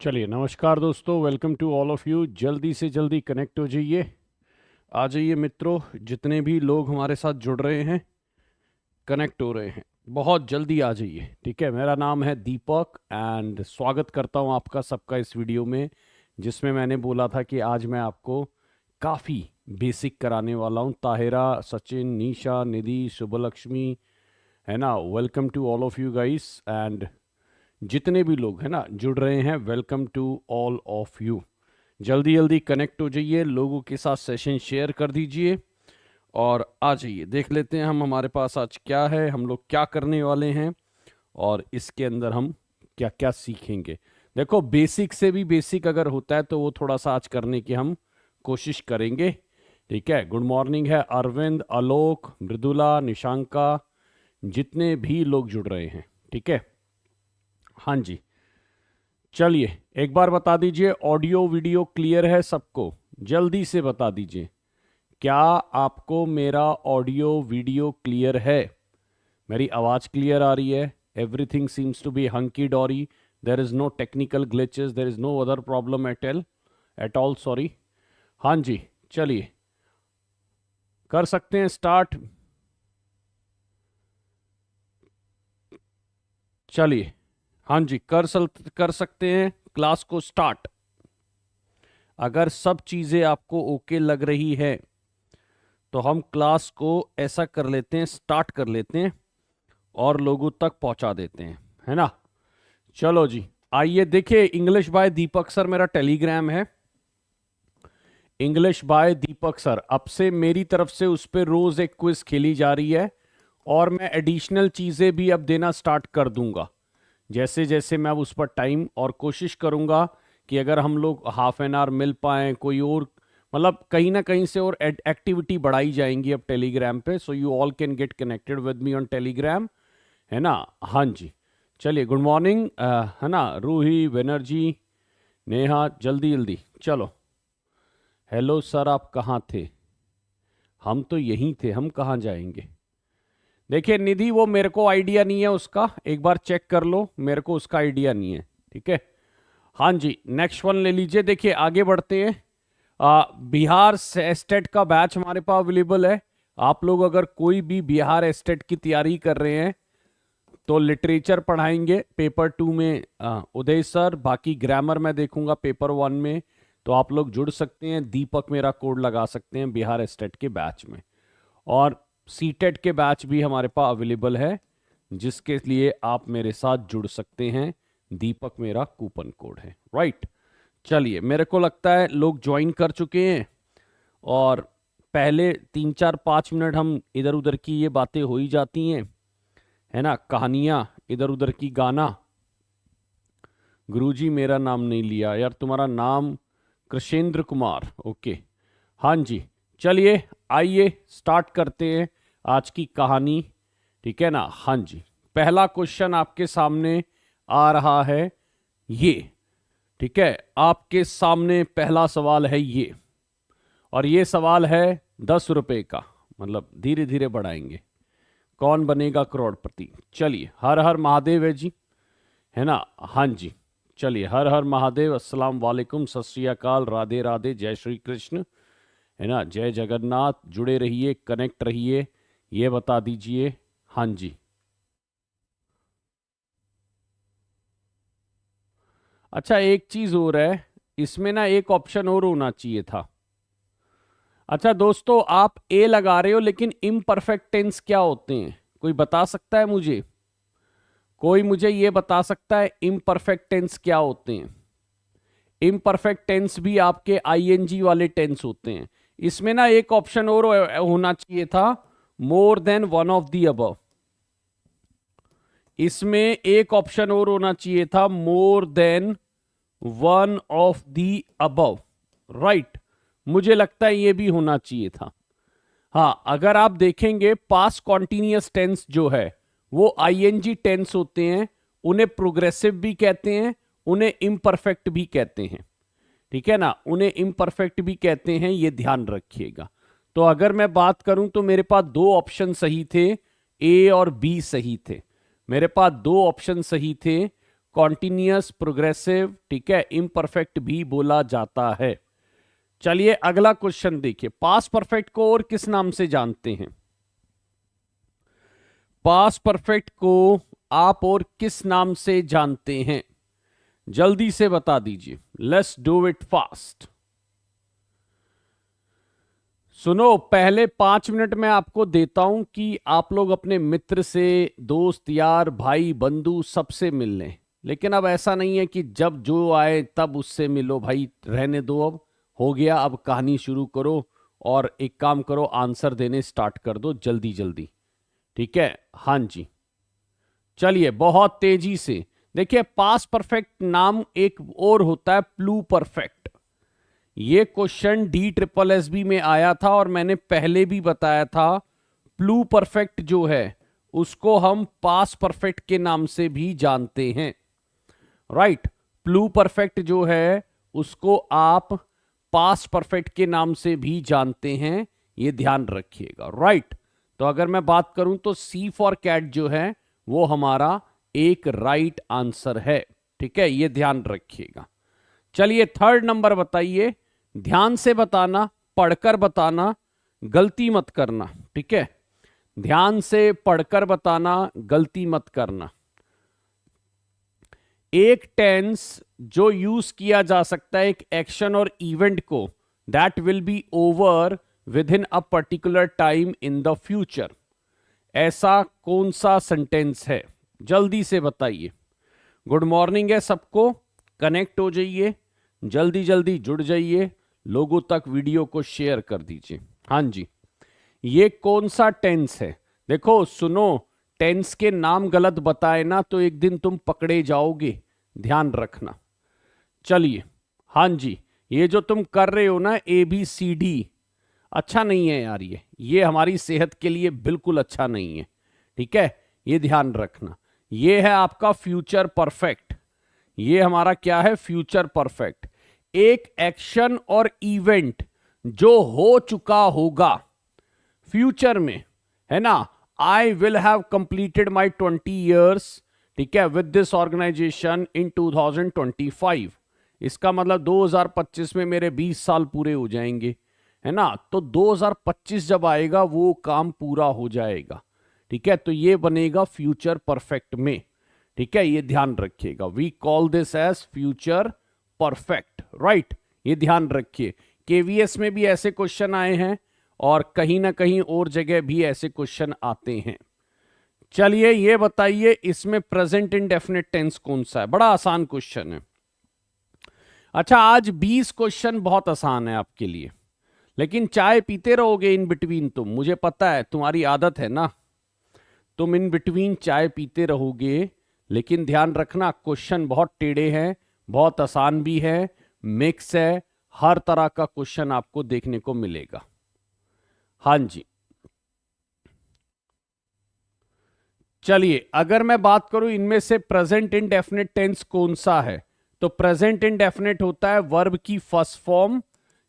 चलिए नमस्कार दोस्तों, welcome to all of you. जल्दी से जल्दी कनेक्ट हो जाइए, आ जाइए मित्रों। जितने भी लोग हमारे साथ जुड़ रहे हैं, कनेक्ट हो रहे हैं, बहुत जल्दी आ जाइए। ठीक है, मेरा नाम है दीपक एंड स्वागत करता हूं आपका सबका इस वीडियो में, जिसमें मैंने बोला था कि आज मैं आपको काफ़ी बेसिक कराने वाला हूं। ताहिरा, सचिन, निशा, निधि, शुभलक्ष्मी, है ना। Welcome to all of you guys and जितने भी लोग हैं ना जुड़ रहे हैं, welcome to all of you. जल्दी जल्दी कनेक्ट हो जाइए, लोगों के साथ सेशन शेयर कर दीजिए और आ जाइए। देख लेते हैं हम हमारे पास आज क्या है, हम लोग क्या करने वाले हैं और इसके अंदर हम क्या क्या सीखेंगे। देखो, बेसिक से भी बेसिक अगर होता है तो वो थोड़ा सा आज करने की हम कोशिश करेंगे। ठीक है, गुड मॉर्निंग है अरविंद, आलोक, मृदुला, निशांका, जितने भी लोग जुड़ रहे हैं। ठीक है, हाँ जी। चलिए एक बार बता दीजिए, ऑडियो वीडियो क्लियर है सबको? जल्दी से बता दीजिए, क्या आपको मेरा ऑडियो वीडियो क्लियर है? मेरी आवाज़ क्लियर आ रही है? Everything seems to be hunky dory, there is no technical glitches, there is no other problem at all sorry. हाँ जी, चलिए कर सकते हैं स्टार्ट। चलिए, हाँ जी, कर सकते हैं क्लास को स्टार्ट। अगर सब चीज़ें आपको ओके लग रही है तो हम क्लास को ऐसा कर लेते हैं, स्टार्ट कर लेते हैं और लोगों तक पहुंचा देते हैं, है ना। चलो जी, आइए देखिए। इंग्लिश बाय दीपक सर मेरा टेलीग्राम है, इंग्लिश बाय दीपक सर। अब से मेरी तरफ से उस पर रोज एक क्विज खेली जा रही है और मैं एडिशनल चीज़ें भी अब देना स्टार्ट कर दूंगा जैसे जैसे मैं उस पर टाइम, और कोशिश करूंगा कि अगर हम लोग हाफ एन आवर मिल पाएँ, कोई और मतलब कहीं ना कहीं से और एक्टिविटी बढ़ाई जाएंगी अब टेलीग्राम पे, so you all can get connected with me on Telegram, है ना। हाँ जी, चलिए गुड मॉर्निंग, है ना, रूही बनर्जी, नेहा, जल्दी जल्दी चलो। हेलो सर, आप कहाँ थे? हम तो यहीं थे, हम कहाँ जाएंगे? देखिए निधि, वो मेरे को आइडिया नहीं है उसका, एक बार चेक कर लो, मेरे को उसका आइडिया नहीं है। ठीक है, हाँ जी, नेक्स्ट वन ले लीजिए। देखिए आगे बढ़ते हैं। बिहार एस्टेट का बैच हमारे पास अवेलेबल है। आप लोग अगर कोई भी बिहार एस्टेट की तैयारी कर रहे हैं तो लिटरेचर पढ़ाएंगे पेपर 2 में उदय सर, बाकी ग्रामर मैं देखूंगा पेपर 1 में। तो आप लोग जुड़ सकते हैं, दीपक मेरा कोड लगा सकते हैं बिहार एस्टेट के बैच में। और सीटेट के बैच भी हमारे पास अवेलेबल है, जिसके लिए आप मेरे साथ जुड़ सकते हैं। दीपक मेरा कूपन कोड है, राइट। चलिए, मेरे को लगता है लोग ज्वाइन कर चुके हैं और पहले 3 4 5 मिनट हम इधर उधर की ये बातें हो ही जाती हैं, है ना, कहानियाँ इधर उधर की, गाना। गुरुजी मेरा नाम नहीं लिया यार, तुम्हारा नाम कृषेंद्र कुमार, ओके। हाँ जी, चलिए आइए स्टार्ट करते हैं आज की कहानी। ठीक है ना, हाँ जी। पहला क्वेश्चन आपके सामने आ रहा है ये। ठीक है, आपके सामने पहला सवाल है ये, और ये सवाल है 10 रुपए का, मतलब धीरे धीरे बढ़ाएंगे। कौन बनेगा करोड़पति? चलिए, हर हर महादेव है जी, है ना। हाँ जी, चलिए, हर हर महादेव, अस्सलाम वालेकुम, सत श्री अकाल, राधे राधे, जय श्री कृष्ण, है ना, जय जगन्नाथ। जुड़े रहिए, कनेक्ट रहिए, ये बता दीजिए। हाँ जी, अच्छा एक चीज और है, इसमें ना एक ऑप्शन और होना चाहिए था। अच्छा दोस्तों, आप ए लगा रहे हो लेकिन इम्परफेक्ट टेंस क्या होते हैं? कोई बता सकता है मुझे? कोई मुझे ये बता सकता है इम्परफेक्ट टेंस क्या होते हैं? इम्परफेक्ट टेंस भी आपके आईएनजी वाले टेंस होते हैं। इसमें ना एक ऑप्शन और होना चाहिए था, मोर than one of the above. इसमें एक ऑप्शन और होना चाहिए था, मोर than one of the above, right. मुझे लगता है ये भी होना चाहिए था। हाँ, अगर आप देखेंगे पास्ट कॉन्टिन्यूअस टेंस जो है वो आईएनजी टेंस होते हैं, उन्हें प्रोग्रेसिव भी कहते हैं, उन्हें इम्परफेक्ट भी कहते हैं। ठीक है ना, उन्हें इम्परफेक्ट भी कहते हैं, ये ध्यान रखिएगा। तो अगर मैं बात करूं तो मेरे पास दो ऑप्शन सही थे, ए और बी सही थे। मेरे पास दो ऑप्शन सही थे, कॉन्टिन्यूअस, प्रोग्रेसिव, ठीक है, इम्परफेक्ट भी बोला जाता है। चलिए अगला क्वेश्चन देखिए, पास परफेक्ट को और किस नाम से जानते हैं? पास परफेक्ट को आप और किस नाम से जानते हैं? जल्दी से बता दीजिए, लेट्स डू इट फास्ट। सुनो, पहले 5 मिनट में आपको देता हूं कि आप लोग अपने मित्र से, दोस्त यार भाई बंधु सबसे मिल लें, लेकिन अब ऐसा नहीं है कि जब जो आए तब उससे मिलो भाई, रहने दो, अब हो गया, अब कहानी शुरू करो और एक काम करो, आंसर देने स्टार्ट कर दो जल्दी जल्दी, ठीक है? हाँ जी, चलिए बहुत तेजी से देखिए, पास परफेक्ट नाम एक और होता है प्लू परफेक्ट। ये क्वेश्चन DSSB में आया था और मैंने पहले भी बताया था, प्लू परफेक्ट जो है उसको हम पास परफेक्ट के नाम से भी जानते हैं, राइट? प्लू परफेक्ट जो है उसको आप पास परफेक्ट के नाम से भी जानते हैं, ये ध्यान रखिएगा, राइट? तो अगर मैं बात करूं तो C फॉर कैट जो है वो हमारा एक राइट आंसर है, ठीक है, ये ध्यान रखिएगा। चलिए थर्ड नंबर बताइए, ध्यान से बताना, पढ़कर बताना, गलती मत करना, ठीक है? ध्यान से पढ़कर बताना, गलती मत करना। एक टेंस जो यूज किया जा सकता है एक एक्शन और इवेंट को, that will be over with in a particular time in the future, ऐसा कौन सा सेंटेंस है? जल्दी से बताइए। गुड मॉर्निंग है सबको, कनेक्ट हो जाइए, जल्दी जल्दी जुड़ जाइए, लोगों तक वीडियो को शेयर कर दीजिए। हाँ जी, ये कौन सा टेंस है? देखो सुनो, टेंस के नाम गलत बताए ना तो एक दिन तुम पकड़े जाओगे, ध्यान रखना। चलिए, हाँ जी, ये जो तुम कर रहे हो ना ABCD, अच्छा नहीं है यार, ये हमारी सेहत के लिए बिल्कुल अच्छा नहीं है, ठीक है, ये ध्यान रखना। ये है आपका फ्यूचर परफेक्ट, ये हमारा क्या है? Future perfect. एक एक्शन और इवेंट जो हो चुका होगा फ्यूचर में, है ना? I will have completed my 20 years, ठीक है, विद दिस ऑर्गेनाइजेशन इन 2025, इसका मतलब 2025 में मेरे 20 साल पूरे हो जाएंगे, है ना? तो 2025 जब आएगा वो काम पूरा हो जाएगा, ठीक है, तो ये बनेगा फ्यूचर परफेक्ट में, ठीक है, ये ध्यान रखिएगा। We call this as future perfect, right? ये ध्यान रखिए, KVS में भी ऐसे क्वेश्चन आए हैं और कहीं ना कहीं और जगह भी ऐसे क्वेश्चन आते हैं। चलिए ये बताइए, इसमें प्रेजेंट इंडेफिनिट टेंस कौन सा है? बड़ा आसान क्वेश्चन है। अच्छा, आज 20 क्वेश्चन बहुत आसान है आपके लिए, लेकिन चाय पीते रहोगे इन बिटवीन, तुम, मुझे पता है तुम्हारी आदत है ना, तुम इन बिटवीन चाय पीते रहोगे, लेकिन ध्यान रखना क्वेश्चन बहुत टेढ़े हैं, बहुत आसान भी है, मिक्स है, हर तरह का क्वेश्चन आपको देखने को मिलेगा। हाँ जी, चलिए अगर मैं बात करूं इनमें से प्रेजेंट इंडेफिनिट टेंस कौन सा है, तो प्रेजेंट इंडेफिनिट होता है वर्ब की फर्स्ट फॉर्म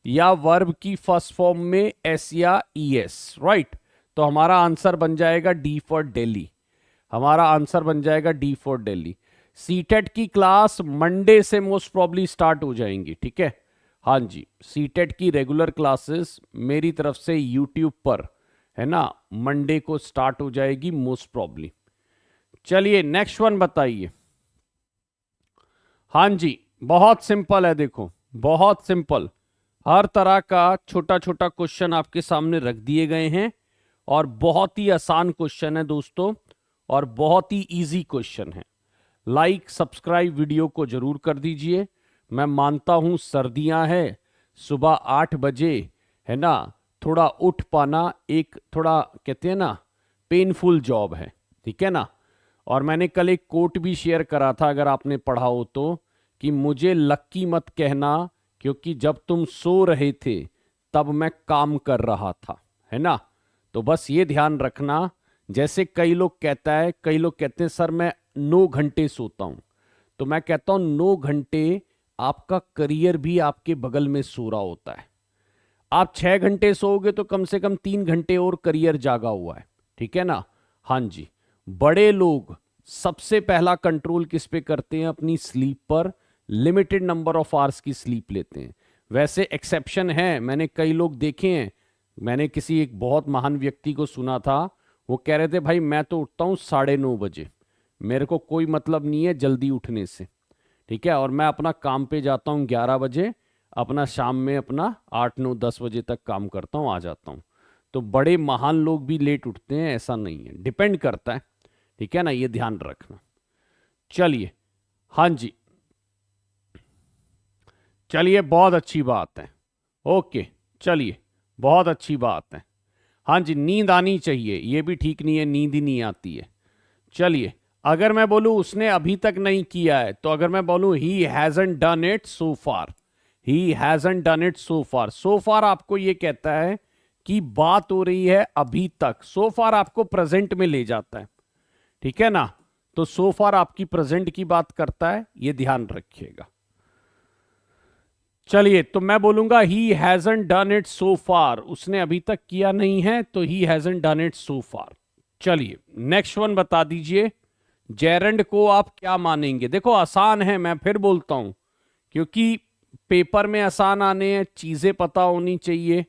या वर्ब की फर्स्ट फॉर्म में एस या ईएस, राइट? तो हमारा आंसर बन जाएगा डी फॉर दिल्ली, हमारा आंसर बन जाएगा डी फॉर दिल्ली। सीटेट की क्लास मंडे से मोस्ट प्रॉब्ली स्टार्ट हो जाएंगी, ठीक है? हाँ जी, सीटेट की रेगुलर क्लासेस मेरी तरफ से यूट्यूब पर, है ना, मंडे को स्टार्ट हो जाएगी मोस्ट प्रॉब्ली। चलिए नेक्स्ट वन बताइए। हाँ जी, बहुत सिंपल है, देखो बहुत सिंपल, हर तरह का छोटा छोटा क्वेश्चन आपके सामने रख दिए गए हैं और बहुत ही आसान क्वेश्चन है दोस्तों, और बहुत ही इजी क्वेश्चन है। लाइक सब्सक्राइब वीडियो को जरूर कर दीजिए। मैं मानता हूं सर्दियां हैं, सुबह 8 बजे, है ना, थोड़ा उठ पाना एक थोड़ा कहते हैं ना पेनफुल जॉब है, ठीक है ना? और मैंने कल एक कोट भी शेयर करा था, अगर आपने पढ़ा हो तो, कि मुझे लक्की मत कहना क्योंकि जब तुम सो रहे थे तब मैं काम कर रहा था, है ना? तो बस ये ध्यान रखना, जैसे कई लोग कहते हैं सर मैं 9 घंटे सोता हूं, तो मैं कहता हूं 9 घंटे आपका करियर भी आपके बगल में सो रहा होता है। आप 6 घंटे सोओगे तो कम से कम 3 घंटे और करियर जागा हुआ है, ठीक है ना? हाँ जी, बड़े लोग सबसे पहला कंट्रोल किस पे करते हैं? अपनी स्लीप पर। लिमिटेड नंबर ऑफ आवर्स की स्लीप लेते हैं। वैसे एक्सेप्शन है, मैंने कई लोग देखे हैं। मैंने किसी एक बहुत महान व्यक्ति को सुना था, वो कह रहे थे भाई मैं तो उठता हूँ 9:30 बजे, मेरे को कोई मतलब नहीं है जल्दी उठने से, ठीक है, और मैं अपना काम पे जाता हूँ 11 बजे, अपना शाम में अपना 8 9 10 बजे तक काम करता हूँ, आ जाता हूँ। तो बड़े महान लोग भी लेट उठते हैं, ऐसा नहीं है, डिपेंड करता है, ठीक है ना, ये ध्यान रखना। चलिए, हाँ जी, चलिए बहुत अच्छी बात है। ओके, चलिए बहुत अच्छी बात है। हाँ जी, नींद आनी चाहिए, ये भी ठीक नहीं है नींद ही नहीं आती है। चलिए, अगर मैं बोलूं उसने अभी तक नहीं किया है, तो अगर मैं बोलूं he hasn't done it so far, he hasn't done it so far, so far आपको ये कहता है कि बात हो रही है अभी तक, सो फार आपको प्रेजेंट में ले जाता है, ठीक है ना, तो सो फार आपकी प्रेजेंट की बात करता है, ये ध्यान रखिएगा। चलिए, तो मैं बोलूंगा he hasn't done it so far, उसने अभी तक किया नहीं है, तो he hasn't done it so far. चलिए, नेक्स्ट वन बता दीजिए, जेरंड को आप क्या मानेंगे? देखो आसान है, मैं फिर बोलता हूं, क्योंकि पेपर में आसान आने हैं, चीजें पता होनी चाहिए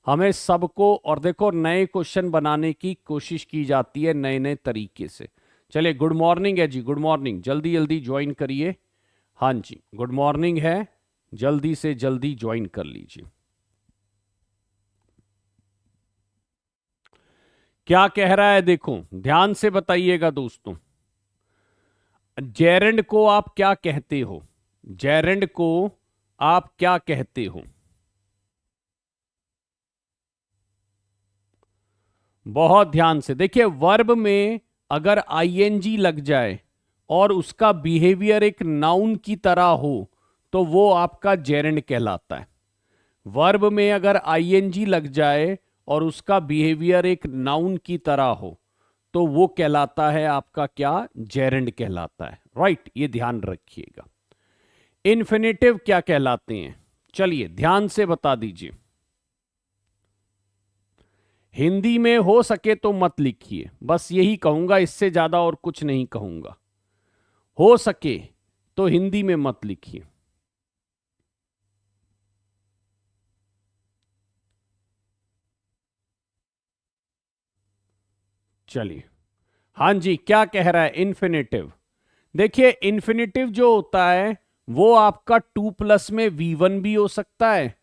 हमें सबको, और देखो नए क्वेश्चन बनाने की कोशिश की जाती है नए नए तरीके से। चलिए, गुड मॉर्निंग है जी, गुड मॉर्निंग, जल्दी जल्दी ज्वाइन करिए। हाँ जी, गुड मॉर्निंग है, जल्दी से जल्दी ज्वाइन कर लीजिए। क्या कह रहा है देखो, ध्यान से बताइएगा दोस्तों। जेरंड को आप क्या कहते हो? जेरंड को आप क्या कहते हो? बहुत ध्यान से देखिए, वर्ब में अगर आईएनजी लग जाए और उसका बिहेवियर एक नाउन की तरह हो, तो वो आपका जेरंड कहलाता है। वर्ब में अगर आईएनजी लग जाए और उसका बिहेवियर एक नाउन की तरह हो, तो वो कहलाता है आपका क्या? जेरंड कहलाता है, राइट, ये ध्यान रखिएगा। इन्फिनेटिव क्या कहलाते हैं? चलिए ध्यान से बता दीजिए। हिंदी में हो सके तो मत लिखिए, बस यही कहूंगा, इससे ज्यादा और कुछ नहीं कहूंगा। हो सके तो हिंदी में मत लिखिए। चलिए, हाँ जी, क्या कह रहा है? इन्फिनेटिव। देखिए, इन्फिनेटिव जो होता है वो आपका 2+ में V1 भी हो सकता है,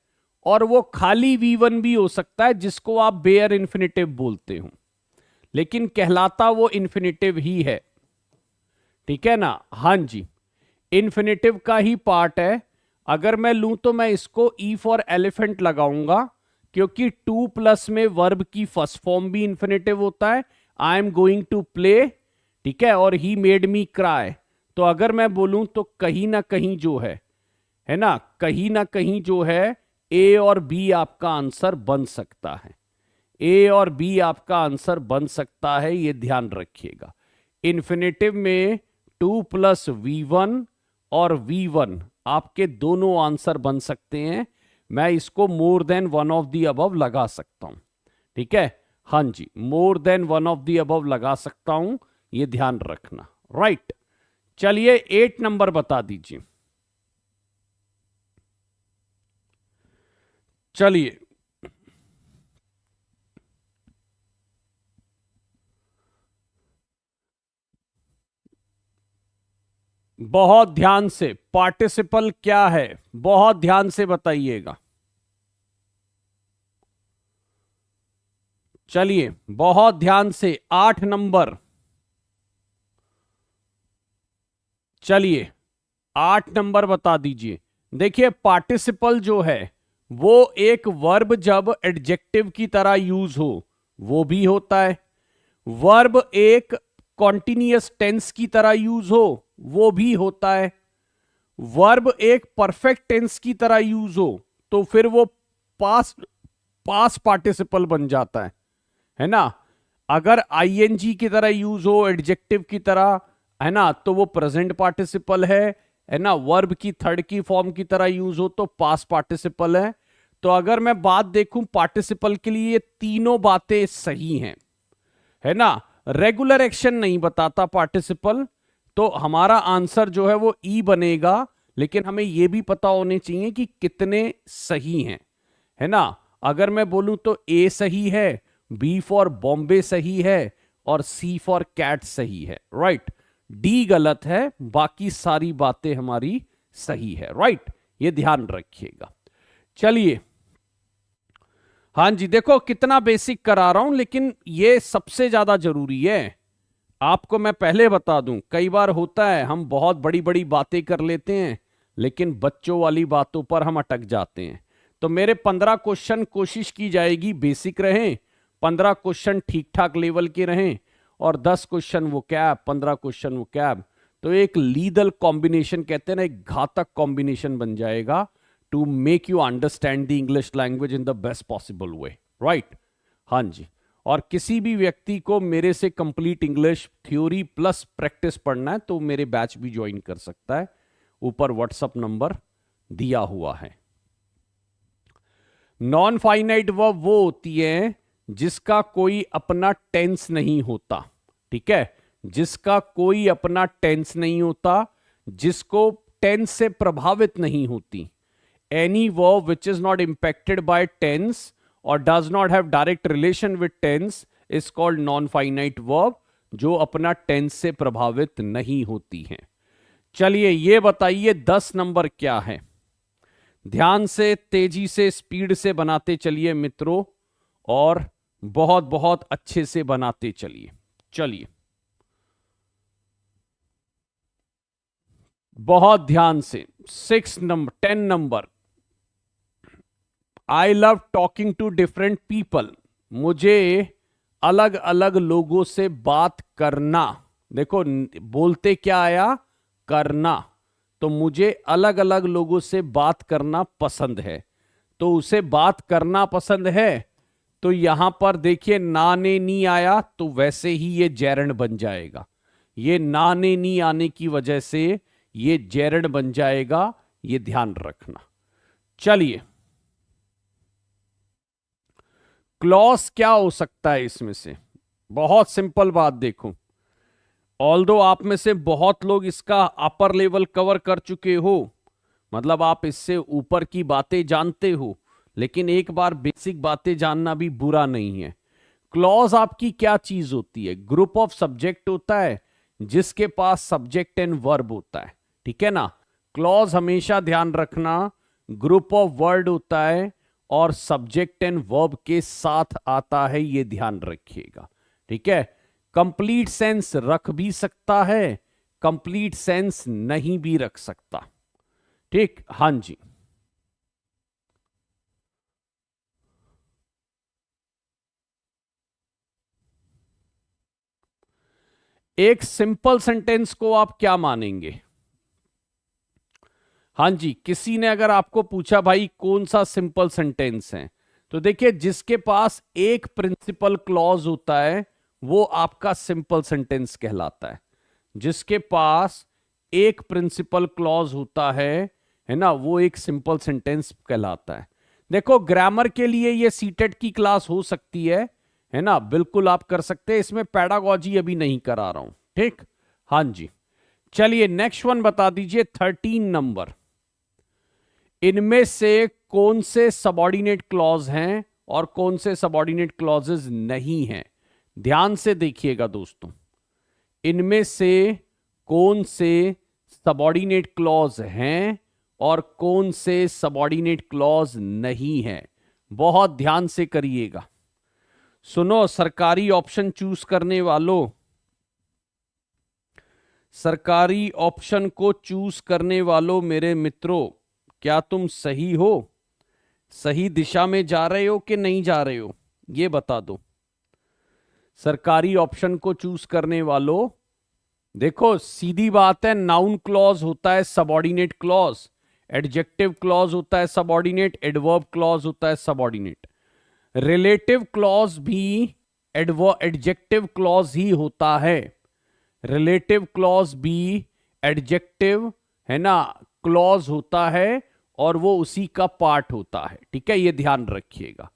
और वो खाली V1 भी हो सकता है, जिसको आप बेयर इन्फिनेटिव बोलते हो, लेकिन कहलाता वो इन्फिनेटिव ही है, ठीक है ना। हाँ जी, इन्फिनेटिव का ही पार्ट है। अगर मैं लूं तो मैं इसको E फॉर एलिफेंट लगाऊंगा, क्योंकि 2+ में वर्ब की फर्स्ट फॉर्म भी इन्फिनेटिव होता है, I am going to play, ठीक है, और ही मेड मी क्राई। तो अगर मैं बोलूं तो कहीं ना कहीं जो है ना, कहीं ना कहीं जो है ए और बी आपका आंसर बन सकता है, ए और बी आपका आंसर बन सकता है, ये ध्यान रखिएगा। इन्फिनेटिव में 2+V1 और V1 आपके दोनों आंसर बन सकते हैं। मैं इसको more than one of the above लगा सकता हूं, ठीक है, हाँ जी, more than one of the above लगा सकता हूं, ये ध्यान रखना, राइट। चलिए 8 नंबर बता दीजिए। चलिए, बहुत ध्यान से, पार्टिसिपल क्या है बहुत ध्यान से बताइएगा। चलिए बहुत ध्यान से, 8 नंबर। चलिए 8 नंबर बता दीजिए। देखिए, पार्टिसिपल जो है वो एक वर्ब जब एडजेक्टिव की तरह यूज हो वो भी होता है, वर्ब एक कॉन्टिन्यूअस टेंस की तरह यूज हो वो भी होता है, वर्ब एक परफेक्ट टेंस की तरह यूज हो तो फिर वो पास पास पार्टिसिपल बन जाता है ना। अगर आईएनजी की तरह यूज हो, एडजेक्टिव की तरह, है ना, तो वो प्रेजेंट पार्टिसिपल है ना। वर्ब की थर्ड की फॉर्म की तरह यूज हो तो पास पार्टिसिपल है। तो अगर मैं बात देखूं पार्टिसिपल के लिए, ये तीनों बातें सही हैं, है ना। रेगुलर एक्शन नहीं बताता पार्टिसिपल, तो हमारा आंसर जो है वो ई बनेगा। लेकिन हमें यह भी पता होने चाहिए कि कितने सही हैं, है ना। अगर मैं बोलूं तो ए सही है, बी फॉर बॉम्बे सही है, और सी फॉर कैट सही है, राइट। डी गलत है, बाकी सारी बातें हमारी सही है, राइट। ये ध्यान रखिएगा। चलिए, हाँ जी, देखो कितना बेसिक करा रहा हूं, लेकिन ये सबसे ज्यादा जरूरी है। आपको मैं पहले बता दूं, कई बार होता है हम बहुत बड़ी बड़ी बातें कर लेते हैं, लेकिन बच्चों वाली बातों पर हम अटक जाते हैं। तो मेरे 15 क्वेश्चन कोशिश की जाएगी बेसिक रहें, 15 क्वेश्चन ठीक ठाक लेवल के रहें, और 10 क्वेश्चन वो कैब, 15 क्वेश्चन वो कैब। तो एक लीदल कॉम्बिनेशन कहते हैं ना, एक घातक कॉम्बिनेशन बन जाएगा to make you understand the English language in the best possible way, right. हाँ जी, और किसी भी व्यक्ति को मेरे से complete English theory plus practice पढ़ना है तो मेरे बैच भी ज्वाइन कर सकता है, ऊपर व्हाट्सएप नंबर दिया हुआ है। नॉन फाइनाइट वर्ब वो होती है जिसका कोई अपना टेंस नहीं होता, ठीक है, जिसका कोई अपना टेंस नहीं होता, जिसको टेंस से प्रभावित नहीं होती। Any verb which is not impacted by tense और does not have direct relation with tense is called non finite verb, जो अपना टेंस से प्रभावित नहीं होती हैं। चलिए, ये बताइए 10 नंबर क्या है। ध्यान से, तेजी से, स्पीड से बनाते चलिए मित्रों, और बहुत बहुत अच्छे से बनाते चलिए। चलिए, बहुत ध्यान से। 6 number, 10 number, I love talking to different people. मुझे अलग अलग लोगों से बात करना। देखो, बोलते क्या आया, करना। तो मुझे अलग अलग लोगों से बात करना पसंद है, तो उसे बात करना पसंद है। तो यहां पर देखिए, ना ने नी आया, तो वैसे ही ये जैरण बन जाएगा। ये ना ने नी आने की वजह से ये जैरण बन जाएगा, ये ध्यान रखना। चलिए, क्लॉज क्या हो सकता है इसमें से? बहुत सिंपल बात देखो, ऑल्दो आप में से बहुत लोग इसका अपर लेवल कवर कर चुके हो, मतलब आप इससे ऊपर की बातें जानते हो, लेकिन एक बार बेसिक बातें जानना भी बुरा नहीं है। क्लॉज आपकी क्या चीज होती है? ग्रुप ऑफ सब्जेक्ट होता है जिसके पास सब्जेक्ट एंड वर्ब होता है, ठीक है ना। क्लॉज हमेशा ध्यान रखना, ग्रुप ऑफ वर्ड होता है और सब्जेक्ट एंड वर्ब के साथ आता है, ये ध्यान रखिएगा, ठीक है। कंप्लीट सेंस रख भी सकता है, कंप्लीट सेंस नहीं भी रख सकता, ठीक। हाँ जी, एक सिंपल सेंटेंस को आप क्या मानेंगे? हाँ जी, किसी ने अगर आपको पूछा भाई कौन सा सिंपल सेंटेंस है, तो देखिए, जिसके पास एक प्रिंसिपल क्लॉज होता है वो आपका सिंपल सेंटेंस कहलाता है। जिसके पास एक प्रिंसिपल क्लॉज होता है ना, वो एक सिंपल सेंटेंस कहलाता है। देखो, ग्रामर के लिए ये सीटेट की क्लास हो सकती है ना, बिल्कुल आप कर सकते हैं, इसमें पैडागॉजी अभी नहीं करा रहा हूं, ठीक। हाँ जी, चलिए नेक्स्ट वन बता दीजिए, 13 नंबर। इनमें से कौन से सबऑर्डिनेट क्लॉज हैं और कौन से सबऑर्डिनेट क्लॉजेस नहीं हैं? ध्यान से देखिएगा दोस्तों, इनमें से कौन से सबऑर्डिनेट क्लॉज हैं और कौन से सबऑर्डिनेट क्लॉज नहीं हैं, बहुत ध्यान से करिएगा। सुनो, सरकारी ऑप्शन चूज करने वालों, सरकारी ऑप्शन को चूज करने वालों मेरे मित्रों, क्या तुम सही हो? सही दिशा में जा रहे हो कि नहीं जा रहे हो, ये बता दो। सरकारी ऑप्शन को चूज करने वालों, देखो सीधी बात है, नाउन क्लॉज होता है सबऑर्डिनेट क्लॉज, एडजेक्टिव क्लॉज होता है सबऑर्डिनेट, एडवर्ब क्लॉज होता है सबऑर्डिनेट। रिलेटिव क्लॉज भी एडजेक्टिव क्लॉज ही होता है, रिलेटिव क्लॉज भी एडजेक्टिव, है ना, क्लॉज होता है और वो उसी का पार्ट होता है, ठीक है, ये ध्यान रखिएगा।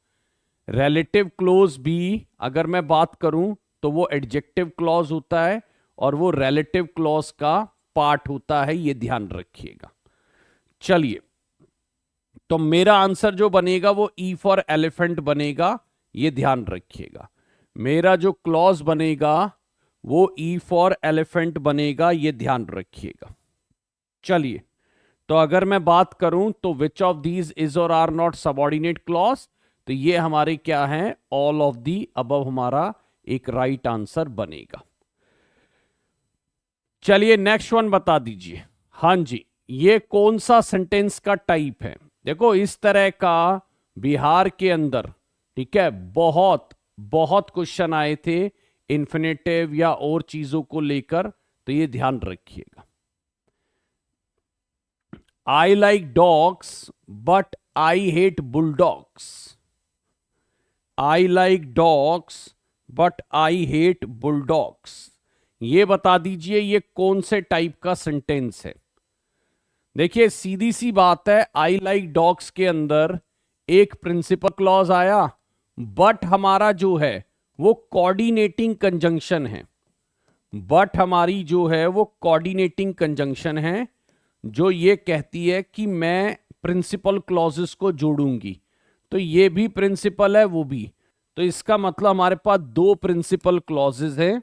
रिलेटिव क्लॉज भी अगर मैं बात करूं तो वो एडजेक्टिव क्लॉज होता है और वो रिलेटिव क्लॉज का पार्ट होता है, ये ध्यान रखिएगा। चलिए, तो मेरा आंसर जो बनेगा वो ई फॉर एलिफेंट बनेगा, ये ध्यान रखिएगा। मेरा जो क्लॉज बनेगा वो ई फॉर एलिफेंट बनेगा, ये ध्यान रखिएगा। चलिए, तो अगर मैं बात करूं तो विच ऑफ दीज इज और आर नॉट सबऑर्डिनेट क्लॉज, तो ये हमारे क्या है, ऑल ऑफ दी अबव हमारा एक राइट आंसर बनेगा। चलिए नेक्स्ट वन बता दीजिए। हाँ जी, ये कौन सा सेंटेंस का टाइप है? देखो इस तरह का बिहार के अंदर, ठीक है, बहुत बहुत क्वेश्चन आए थे इन्फिनेटिव या और चीजों को लेकर, तो ये ध्यान रखिएगा। I like dogs but I hate bulldogs. I like dogs but I hate bulldogs. ये बता दीजिए ये कौन से टाइप का सेंटेंस है? देखिए सीधी सी बात है, आई लाइक डॉग्स के अंदर एक प्रिंसिपल क्लॉज आया, बट हमारा जो है वो कोऑर्डिनेटिंग कंजंक्शन है। बट हमारी जो है वो कोऑर्डिनेटिंग कंजंक्शन है, जो ये कहती है कि मैं प्रिंसिपल क्लॉजेस को जोड़ूंगी। तो ये भी प्रिंसिपल है, वो भी। तो इसका मतलब हमारे पास दो प्रिंसिपल क्लॉजेस हैं,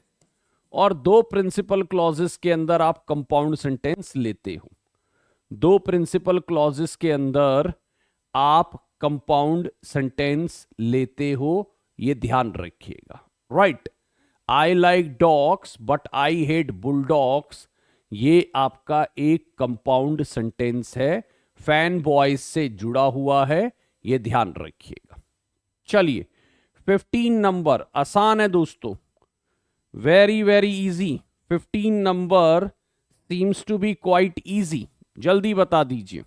और दो प्रिंसिपल क्लॉजेस के अंदर आप कंपाउंड सेंटेंस लेते हो। दो प्रिंसिपल क्लॉजेस के अंदर आप कंपाउंड सेंटेंस लेते हो, ये ध्यान रखिएगा। Right, I like dogs but I hate bulldogs, ये आपका एक कंपाउंड सेंटेंस है, फैन बॉयज से जुड़ा हुआ है, ये ध्यान रखिएगा। चलिए 15 नंबर आसान है दोस्तों, very very easy. 15 number seems to be quite easy, जल्दी बता दीजिए।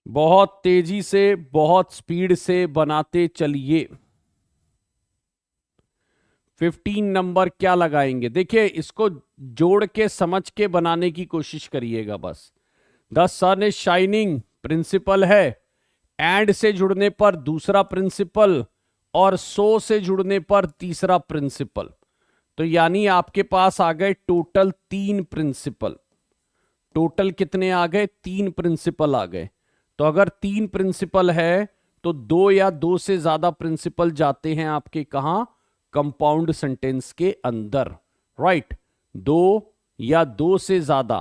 बहुत तेजी से, बहुत स्पीड से बनाते चलिए। 15 नंबर क्या लगाएंगे? देखिए इसको जोड़ के समझ के बनाने की कोशिश करिएगा बस। The sun is shining principle है, एंड से जुड़ने पर दूसरा प्रिंसिपल, और सो से जुड़ने पर तीसरा प्रिंसिपल। तो यानी आपके पास आ गए टोटल 3 प्रिंसिपल। टोटल कितने आ गए? 3 प्रिंसिपल आ गए। तो अगर 3 प्रिंसिपल है तो 2 या 2 से ज्यादा प्रिंसिपल जाते हैं आपके कहां? कंपाउंड सेंटेंस के अंदर। राइट, 2 या 2 से ज्यादा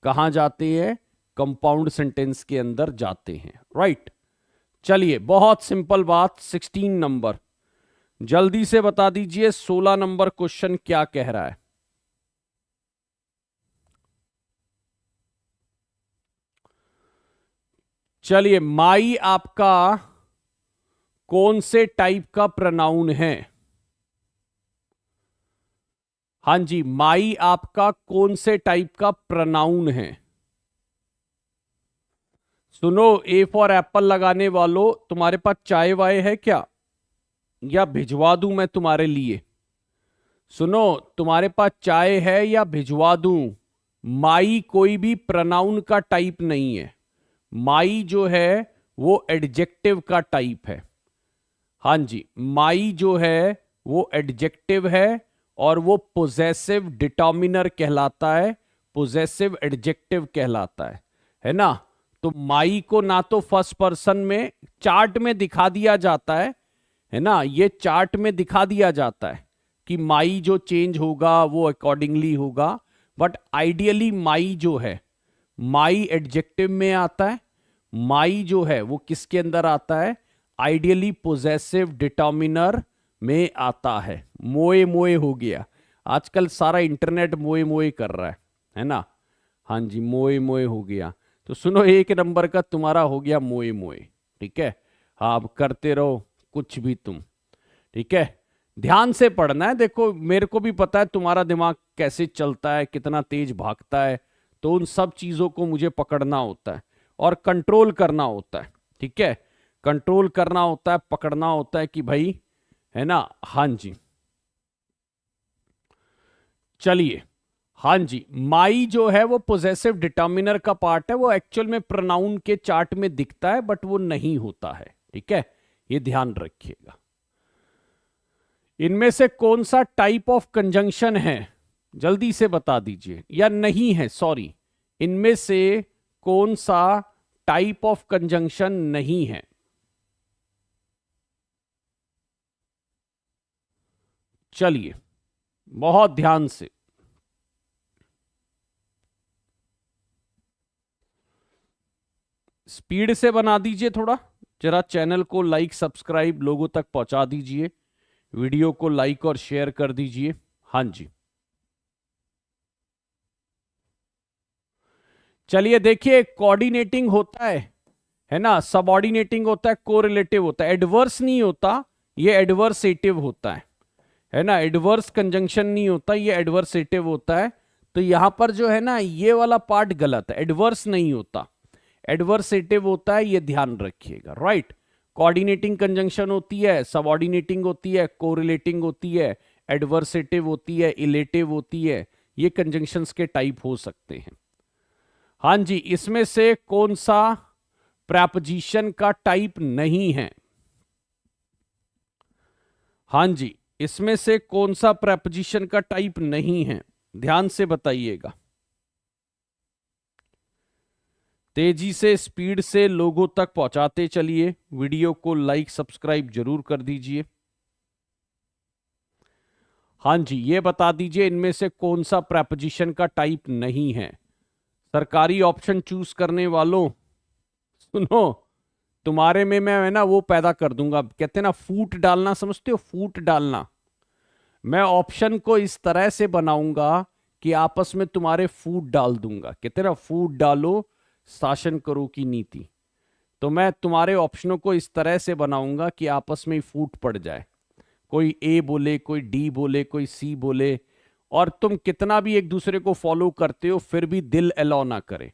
कहां जाते हैं? कंपाउंड सेंटेंस के अंदर जाते हैं। राइट, चलिए बहुत सिंपल बात। 16 नंबर जल्दी से बता दीजिए, 16 नंबर क्वेश्चन क्या कह रहा है? चलिए, माई आपका कौन से टाइप का प्रोनाउन है? हां जी, माई आपका कौन से टाइप का प्रोनाउन है? सुनो, ए फॉर एप्पल लगाने वालों, तुम्हारे पास चाय वाय है क्या, या भिजवा दूं मैं तुम्हारे लिए? सुनो, तुम्हारे पास चाय है या भिजवा दूं? माई कोई भी प्रोनाउन का टाइप नहीं है। माई जो है वो एडजेक्टिव का टाइप है। हां जी, माई जो है वो एडजेक्टिव है, और वो पोजेसिव डिटर्मिनर कहलाता है, पोजेसिव एडजेक्टिव कहलाता है ना? तो माई को ना तो फर्स्ट पर्सन में चार्ट में दिखा दिया जाता है ना? ये चार्ट में दिखा दिया जाता है कि माई जो चेंज होगा वो अकॉर्डिंगली होगा, बट आइडियली माई जो है, माई एडजेक्टिव में आता है। माई जो है वो किसके अंदर आता है? आइडियली पोजेसिव डिटर्मिनर में आता है। मोए मोए हो गया, आजकल सारा इंटरनेट मोए मोए कर रहा है ना? हाँ जी, मोए मोए हो गया। तो सुनो, 1 नंबर का तुम्हारा हो गया मोए मोए। ठीक है, हाँ अब करते रहो कुछ भी तुम। ठीक है, ध्यान से पढ़ना है। देखो मेरे को भी पता है तुम्हारा दिमाग कैसे चलता है, कितना तेज भागता है, तो उन सब चीजों को मुझे पकड़ना होता है और कंट्रोल करना होता है। ठीक है, कंट्रोल करना होता है, पकड़ना होता है कि भाई, है ना? हाँ जी, चलिए हाँ जी, माई जो है वो पोजेसिव डिटर्मिनर का पार्ट है, वो एक्चुअल में प्रोनाउन के चार्ट में दिखता है बट वो नहीं होता है। ठीक है, ये ध्यान रखिएगा। इनमें से कौन सा टाइप ऑफ कंजंक्शन है, जल्दी से बता दीजिए, या नहीं है, सॉरी, इनमें से कौन सा टाइप ऑफ कंजंक्शन नहीं है? चलिए बहुत ध्यान से, स्पीड से बना दीजिए थोड़ा, जरा चैनल को लाइक सब्सक्राइब लोगों तक पहुंचा दीजिए, वीडियो को लाइक और शेयर कर दीजिए। हाँ जी, चलिए देखिए, कोऑर्डिनेटिंग होता है ना, सबऑर्डिनेटिंग होता है, कोरिलेटिव होता है, एडवर्स नहीं होता, ये एडवर्सेटिव होता है ना, एडवर्स कंजंक्शन नहीं होता, ये एडवर्सेटिव होता है। तो यहां पर जो है ना, ये वाला पार्ट गलत है, एडवर्स नहीं होता, एडवर्सेटिव होता है, ये ध्यान रखिएगा। राइट, कोऑर्डिनेटिंग कंजंक्शन होती है, सबऑर्डिनेटिंग होती है, कोरिलेटिंग होती है, एडवर्सेटिव होती है, इलेटिव होती है, ये कंजंक्शंस के टाइप हो सकते हैं। हाँ जी, इसमें से कौन सा प्रेपोजिशन का टाइप नहीं है? हाँ जी, इसमें से कौन सा प्रेपोजिशन का टाइप नहीं है, ध्यान से बताइएगा, तेजी से स्पीड से लोगों तक पहुंचाते चलिए, वीडियो को लाइक सब्सक्राइब जरूर कर दीजिए। हाँ जी, ये बता दीजिए इनमें से कौन सा प्रेपोजिशन का टाइप नहीं है। सरकारी ऑप्शन चूज करने वालों, सुनो, तुम्हारे में मैं है ना वो पैदा कर दूंगा, कहते हैं ना फूट डालना, समझते हो फूट डालना, मैं ऑप्शन को इस तरह से बनाऊंगा कि आपस में तुम्हारे फूट डाल दूंगा, कहते हैं ना फूट डालो शासन करो की नीति, तो मैं तुम्हारे ऑप्शनों को इस तरह से बनाऊंगा कि आपस में ही फूट पड़ जाए, कोई ए बोले, कोई डी बोले, कोई सी बोले, और तुम कितना भी एक दूसरे को फॉलो करते हो फिर भी दिल अलाउ ना करे,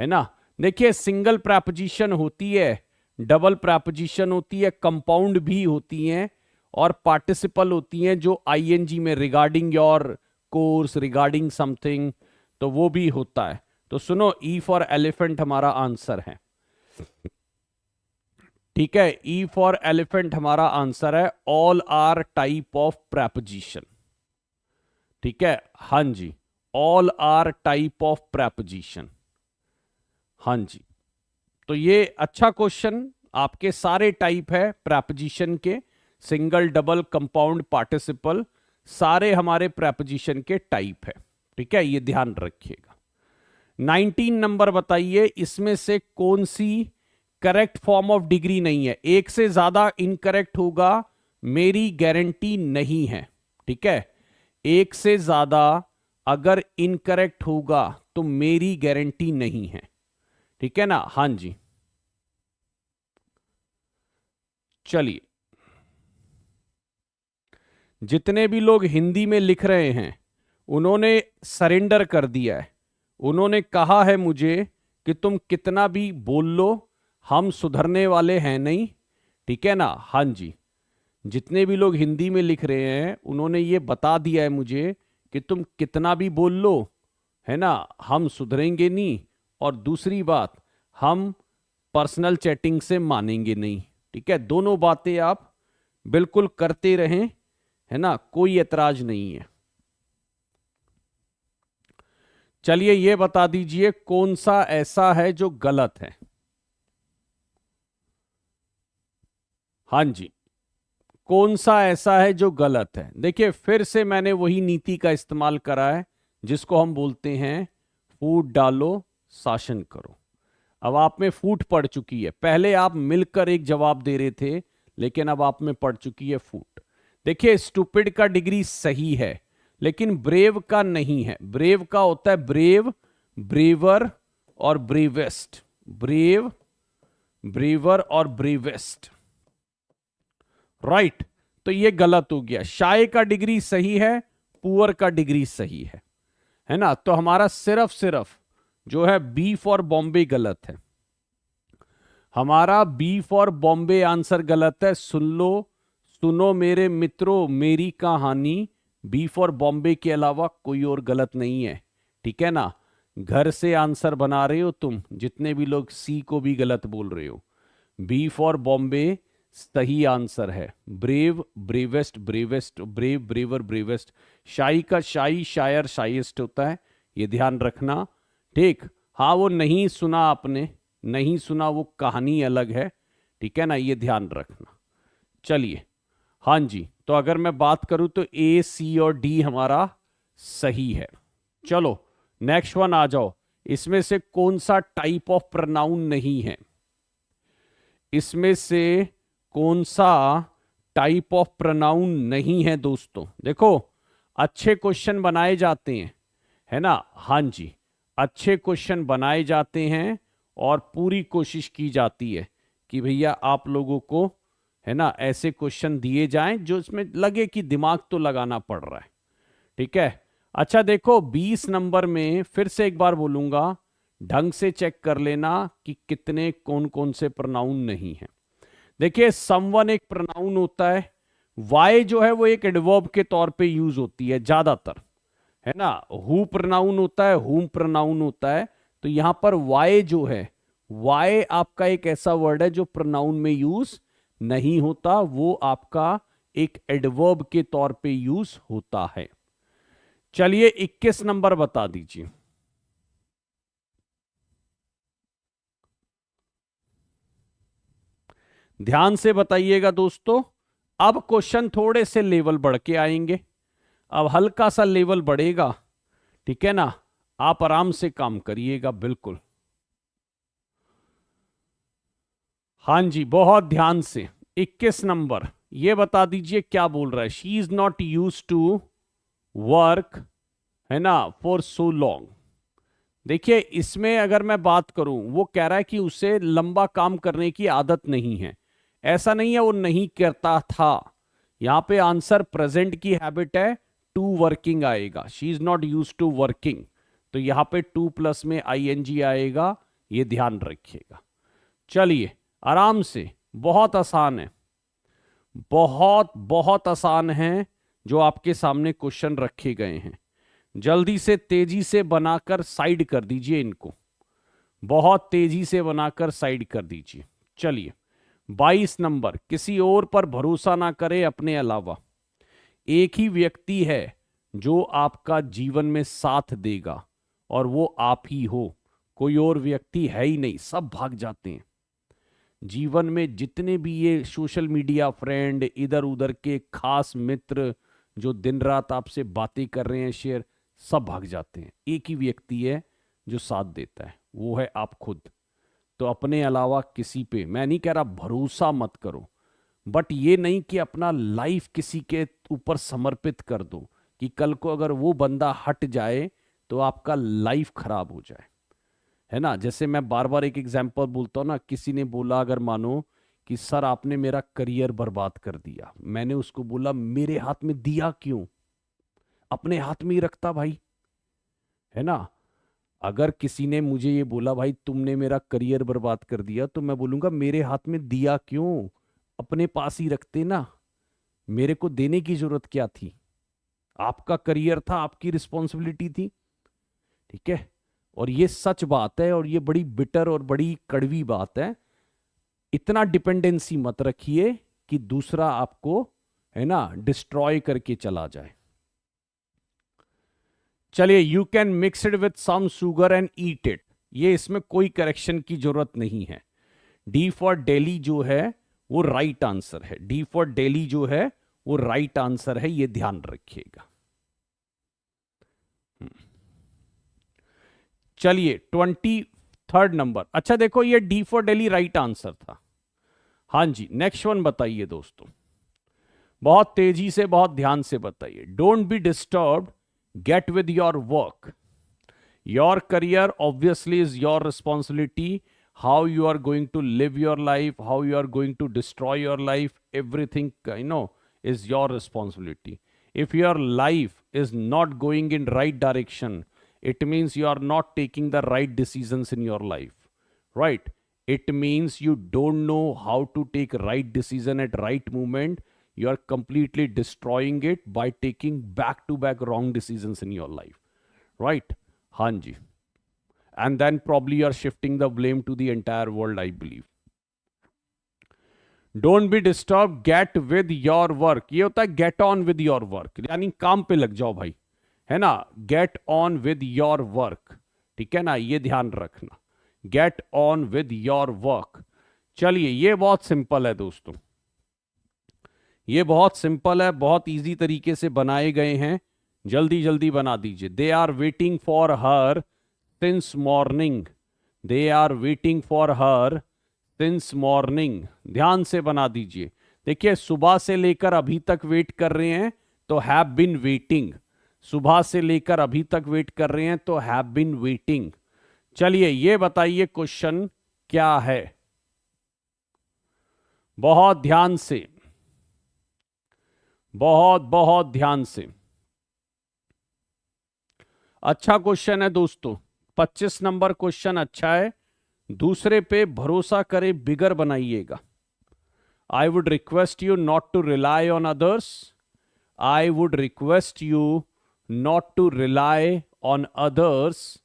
है ना। देखिए, सिंगल प्रेपोजिशन होती है, डबल प्रेपोजिशन होती है, कंपाउंड भी होती हैं, और पार्टिसिपल होती हैं जो आईएनजी में, regarding your course, regarding something, तो वो भी होता है। तो सुनो, ई फॉर एलिफेंट हमारा आंसर है। ठीक है, ई फॉर एलिफेंट हमारा आंसर है, all are type of preposition. ठीक है, हाँ जी, all are type of preposition. हाँ जी, तो ये अच्छा क्वेश्चन, आपके सारे टाइप है प्रेपोजिशन के, सिंगल डबल कंपाउंड पार्टिसिपल, सारे हमारे प्रेपोजिशन के टाइप है। ठीक है, ये ध्यान रखिएगा। 19 नंबर बताइए, इसमें से कौन सी करेक्ट फॉर्म ऑफ डिग्री नहीं है? एक से ज्यादा इनकरेक्ट होगा, मेरी गारंटी नहीं है। ठीक है, एक से ज्यादा अगर इनकरेक्ट होगा तो मेरी गारंटी नहीं है। ठीक है ना, हाँ जी, चलिए, जितने भी लोग हिंदी में लिख रहे हैं उन्होंने सरेंडर कर दिया है, उन्होंने कहा है मुझे कि तुम कितना भी बोल लो, हम सुधरने वाले हैं नहीं। ठीक है ना, हाँ जी, जितने भी लोग हिंदी में लिख रहे हैं उन्होंने ये बता दिया है मुझे कि तुम कितना भी बोल लो, है ना, हम सुधरेंगे नहीं, और दूसरी बात, हम पर्सनल चैटिंग से मानेंगे नहीं। ठीक है, दोनों बातें आप बिल्कुल करते रहें, है ना, कोई ऐतराज नहीं है। चलिए ये बता दीजिए कौन सा ऐसा है जो गलत है? हाँ जी, कौन सा ऐसा है जो गलत है? देखिए, फिर से मैंने वही नीति का इस्तेमाल करा है जिसको हम बोलते हैं फूट डालो शासन करो। अब आप में फूट पड़ चुकी है, पहले आप मिलकर एक जवाब दे रहे थे, लेकिन अब आप में पड़ चुकी है फूट। देखिए, स्टूपिड का डिग्री सही है लेकिन ब्रेव का नहीं है। ब्रेव का होता है ब्रेव, ब्रेवर और ब्रेवेस्ट, ब्रेव, ब्रेवर और ब्रेवेस्ट। राइट, तो ये गलत हो गया। शाय का डिग्री सही है, पुअर का डिग्री सही है ना। तो हमारा सिर्फ सिर्फ जो है बी फॉर बॉम्बे गलत है, हमारा बी फॉर बॉम्बे आंसर गलत है। सुन लो, सुनो मेरे मित्रों मेरी कहानी, बी फॉर बॉम्बे के अलावा कोई और गलत नहीं है, ठीक है ना। घर से आंसर बना रहे हो तुम, जितने भी लोग सी को भी गलत बोल रहे हो। बी फॉर बॉम्बे सही आंसर है। Brave, bravest, bravest, brave, braver, bravest. Shy का शाई, शायर, शाइस्ट होता है, ये ध्यान रखना, ठीक। हाँ, वो नहीं सुना आपने, नहीं सुना, वो कहानी अलग है, ठीक है ना, ये ध्यान रखना। चलिए, हाँ जी, तो अगर मैं बात करूं तो ए, सी और डी हमारा सही है। चलो नेक्स्ट वन आ जाओ। इसमें से कौन सा टाइप ऑफ प्रोनाउन नहीं है? इसमें से कौन सा टाइप ऑफ प्रोनाउन नहीं है दोस्तों? देखो, अच्छे क्वेश्चन बनाए जाते हैं, है ना। हाँ जी, अच्छे क्वेश्चन बनाए जाते हैं और पूरी कोशिश की जाती है कि भैया आप लोगों को, है ना, ऐसे क्वेश्चन दिए जाएं जो इसमें लगे कि दिमाग तो लगाना पड़ रहा है, ठीक है। अच्छा देखो, 20 नंबर में फिर से एक बार बोलूंगा, ढंग से चेक कर लेना कि कितने कौन कौन से प्रोनाउन नहीं है। देखिए, समवन एक प्रोनाउन होता है, वाई जो है वो एक एडवर्ब के तौर पे यूज होती है ज्यादातर, है ना। हु प्रोनाउन होता है, हुम प्रोनाउन होता है। तो यहां पर वाई जो है, वाई आपका एक ऐसा वर्ड है जो प्रोनाउन में यूज नहीं होता, वो आपका एक एडवर्ब के तौर पे यूज होता है। चलिए 21 नंबर बता दीजिए। ध्यान से बताइएगा दोस्तों, अब क्वेश्चन थोड़े से लेवल बढ़ के आएंगे, अब हल्का सा लेवल बढ़ेगा, ठीक है ना। आप आराम से काम करिएगा, बिल्कुल। हाँ जी, बहुत ध्यान से। 21 नंबर, ये बता दीजिए क्या बोल रहा है। She is not use to work, है ना, फॉर सो लॉन्ग। देखिए, इसमें अगर मैं बात करूं, वो कह रहा है कि उसे लंबा काम करने की आदत नहीं है। ऐसा नहीं है वो नहीं करता था, यहां पे आंसर प्रेजेंट की हैबिट है, टू वर्किंग आएगा। She is not use to working, तो यहां पे टू प्लस में आईएनजी आएगा, ये ध्यान रखिएगा। चलिए आराम से, बहुत आसान है, बहुत बहुत आसान है जो आपके सामने क्वेश्चन रखे गए हैं। जल्दी से तेजी से बनाकर साइड कर दीजिए इनको, बहुत तेजी से बनाकर साइड कर दीजिए। चलिए 22 नंबर, किसी और पर भरोसा ना करें अपने अलावा। एक ही व्यक्ति है जो आपका जीवन में साथ देगा और वो आप ही हो, कोई और व्यक्ति है ही नहीं, सब भाग जाते हैं। जीवन में जितने भी ये सोशल मीडिया फ्रेंड, इधर उधर के खास मित्र जो दिन रात आपसे बातें कर रहे हैं शेयर, सब भाग जाते हैं। एक ही व्यक्ति है जो साथ देता है, वो है आप खुद। तो अपने अलावा किसी पे, मैं नहीं कह रहा भरोसा मत करो, बट ये नहीं कि अपना लाइफ किसी के ऊपर समर्पित कर दो कि कल को अगर वो बंदा हट जाए तो आपका लाइफ खराब हो जाए, है ना। जैसे मैं बार बार एक एग्जांपल बोलता हूं ना, किसी ने बोला अगर मानो कि सर आपने मेरा करियर बर्बाद कर दिया, मैंने उसको बोला मेरे हाथ में दिया क्यों, अपने हाथ में ही रखता भाई, है ना। अगर किसी ने मुझे ये बोला भाई तुमने मेरा करियर बर्बाद कर दिया, तो मैं बोलूंगा मेरे हाथ में दिया क्यों, अपने पास ही रखते ना, मेरे को देने की जरूरत क्या थी। आपका करियर था, आपकी रिस्पॉन्सिबिलिटी थी, ठीक है। और ये सच बात है, और ये बड़ी बिटर और बड़ी कड़वी बात है। इतना डिपेंडेंसी मत रखिए कि दूसरा आपको, है ना, डिस्ट्रॉय करके चला जाए। चलिए, you can mix it with some sugar and eat it, ये इसमें कोई करेक्शन की जरूरत नहीं है। डी फॉर डेली जो है वो राइट आंसर है, डी फॉर डेली जो है वो राइट आंसर है, ये ध्यान रखिएगा। चलिए 23rd नंबर, अच्छा देखो ये D for daily right answer था। हाँ जी, नेक्स्ट वन बताइए दोस्तों, बहुत तेजी से बहुत ध्यान से बताइए। Don't be disturbed, get with your work. Your career obviously is your responsibility, how you are going to live your life, how you are going to destroy your life, everything is your responsibility. If your life is not going in right direction, it means you are not taking the right decisions in your life, right? It means you don't know how to take right decision at right moment, you are completely destroying it by taking back to back wrong decisions in your life, right? हाँ जी. And then probably you are shifting the blame to the entire world, I believe. Don't be disturb, get with your work. ये होता है get on with your work, यानी काम पे लग जाओ भाई, है ना. Get on with your work, ठीक है ना, ये ध्यान रखना. Get on with your work. चलिए, ये बहुत सिंपल है दोस्तों, ये बहुत सिंपल है, बहुत इजी तरीके से बनाए गए हैं. जल्दी जल्दी बना दीजिए. They are waiting for her since morning. They are waiting for her since morning. ध्यान से बना दीजिए. देखिए, सुबह से लेकर अभी तक वेट कर रहे हैं तो हैव बीन वेटिंग. सुबह से लेकर अभी तक वेट कर रहे हैं तो हैव बीन वेटिंग. चलिए, ये बताइए क्वेश्चन क्या है. बहुत ध्यान से, बहुत बहुत ध्यान से. अच्छा क्वेश्चन है दोस्तों, 25 नंबर क्वेश्चन अच्छा है. दूसरे पे भरोसा करे बिगर बनाइएगा. I would request you not to rely on others. I would request you not to rely on others.